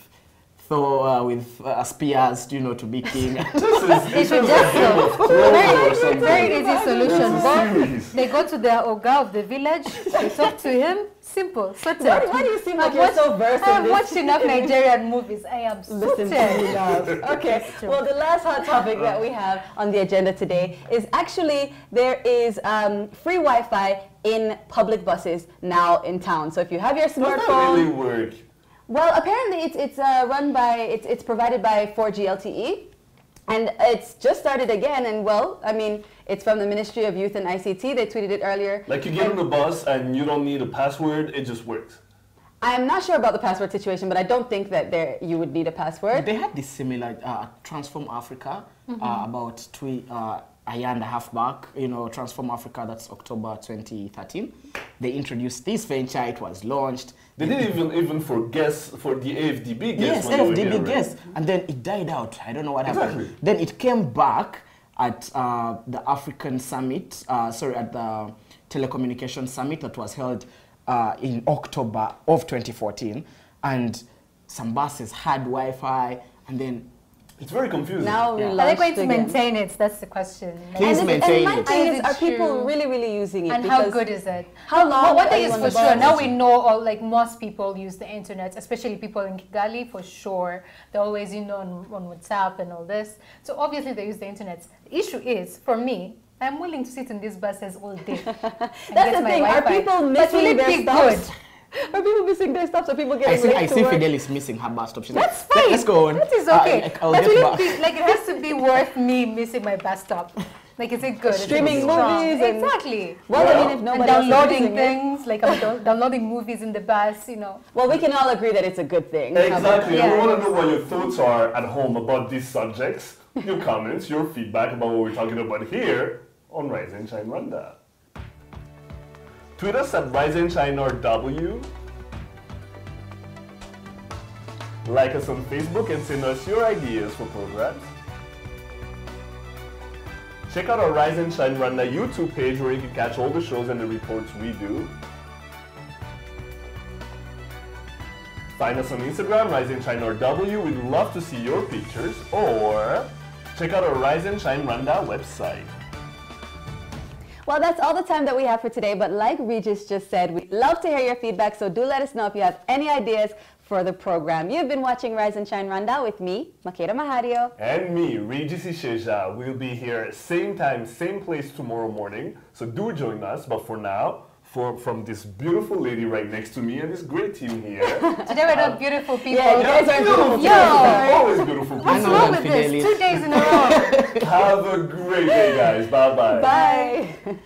Speaker 6: spears, you know, to be king.
Speaker 3: It's just a very easy solution. They go to the Oga of the village, they talk to him, simple, sorted.
Speaker 2: Why do you seem like you're so versed in this?
Speaker 3: I've watched enough Nigerian movies. I am sorted.
Speaker 2: Okay, well, the last hot topic that we have on the agenda today is actually there is free Wi-Fi in public buses now in town. So if you have your smartphone...
Speaker 1: Does that really work?
Speaker 2: Well, apparently it's provided by 4G LTE, and it's just started again. And well, I mean, it's from the Ministry of Youth and ICT. They tweeted it earlier.
Speaker 1: Like you get on the bus and you don't need a password; it just works.
Speaker 2: I'm not sure about the password situation, but I don't think that you would need a password.
Speaker 6: They had this similar Transform Africa about a year and a half back. You know, Transform Africa. That's October 2013. They introduced this venture. It was launched.
Speaker 1: They didn't even for the AFDB
Speaker 6: Yes,
Speaker 1: guests.
Speaker 6: AFDB guests. And then it died out. I don't know what happened. Then it came back at the African Summit, at the Telecommunication Summit that was held in October of 2014. And some buses had Wi-Fi, and then
Speaker 1: it's very confusing.
Speaker 3: Now are they going to maintain it? That's the question.
Speaker 6: Please maintain
Speaker 2: it. And are people really using it?
Speaker 3: And how good is it?
Speaker 2: How long?
Speaker 3: One thing is for sure. Now we know, like most people use the internet, especially people in Kigali. For sure, they're always, you know, on WhatsApp and all this. So obviously they use the internet. The issue is, for me, I'm willing to sit in these buses all day.
Speaker 2: That's the thing. Are people missing their stops? Are people missing their stops? Are people getting late to work?
Speaker 6: I see Fidel is missing her bus stop.
Speaker 3: That's fine.
Speaker 6: Let's go on.
Speaker 3: That is okay. But will it be, like, it has to be worth me missing my bus stop. Like, is it good?
Speaker 2: Streaming movies.
Speaker 3: Exactly.
Speaker 2: Well, I mean, if nobody
Speaker 3: downloading things, like I'm downloading movies in the bus, you know.
Speaker 2: Well, we can all agree that it's a good thing.
Speaker 1: Exactly. Yeah. We want to know what your thoughts are at home about these subjects. Your comments, your feedback about what we're talking about here on Rise and Shine Rwanda. Tweet us at Rise and Shine RW. Like us on Facebook and send us your ideas for programs. Check out our Rise and Shine Rwanda YouTube page where you can catch all the shows and the reports we do. Find us on Instagram, Rise and Shine RW. We'd love to see your pictures. Or check out our Rise and Shine Rwanda website.
Speaker 2: Well, that's all the time that we have for today, but like Regis just said, we'd love to hear your feedback, so do let us know if you have any ideas for the program. You've been watching Rise and Shine Rwanda with me, Makeda Mahario.
Speaker 1: And me, Regis Isheja. We'll be here same time, same place tomorrow morning, so do join us. But for now, from this beautiful lady right next to me and this great team here.
Speaker 3: Today we're not beautiful people.
Speaker 2: Yeah, you guys are beautiful.
Speaker 1: Always beautiful people.
Speaker 3: What's wrong with this? 2 days in a row.
Speaker 1: Have a great day, guys. Bye-bye.
Speaker 2: Bye.